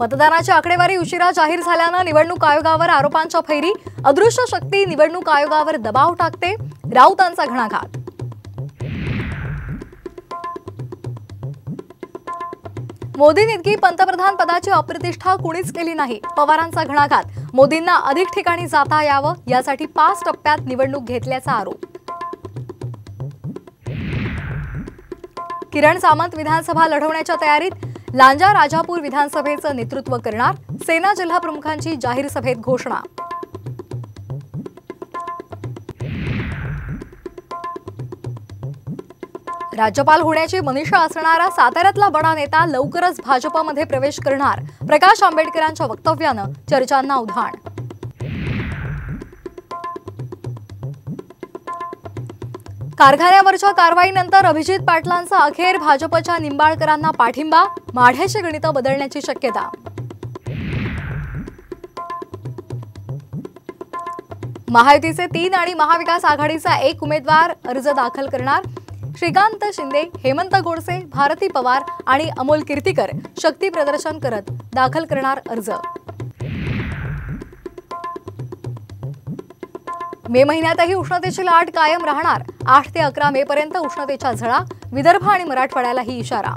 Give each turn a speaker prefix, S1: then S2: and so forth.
S1: मतदानाची आकडेवारी उशिरा जाहीर झाल्यानं निवडणूक आयोगावर आरोपांच्या फैरी। अदृश्य शक्ती निवडणूक आयोगावर दबाव टाकते, राऊतांचा घणाघात। मोदींइतकी पंतप्रधान पदाची अप्रतिष्ठा कुणीच केली नाही, पवारांचा घणाघात। मोदींना अधिक ठिकाणी जाता यावं यासाठी 5 टप्प्यात निवडणूक घेतल्याचा आरोप। किरण सामंत विधानसभा लढवण्याच्या तयारीत, लांजा राजापूर विधानसभेचं नेतृत्व करणार। सेना जिल्हा प्रमुखांची जाहीर सभेत घोषणा। राज्यपाल होण्याची मनीषा असणारा साताऱ्यातला बडा नेता लवकरच भाजपमध्ये प्रवेश करणार। प्रकाश आंबेडकरांच्या वक्तव्यानं चर्चांना उधाण। कारखान्यावरच्या कारवाईनंतर अभिजित पाटलांचा अखेर भाजपच्या निंबाळकरांना पाठिंबा। माढ्याची गणितं बदलण्याची शक्यता। महायुतीचे 3 आणि महाविकास आघाडीचा 1 उमेदवार अर्ज दाखल करणार। श्रीकांत शिंदे, हेमंत गोडसे, भारती पवार आणि अमोल कीर्तीकर शक्ती प्रदर्शन करत दाखल करणार अर्ज। मे महिन्यातही उष्णतेची लाट कायम राहणार। 8 ते 11 मे पर्यंत उष्णतेच्या झळा। विदर्भ आणि मराठवाड्यालाही इशारा।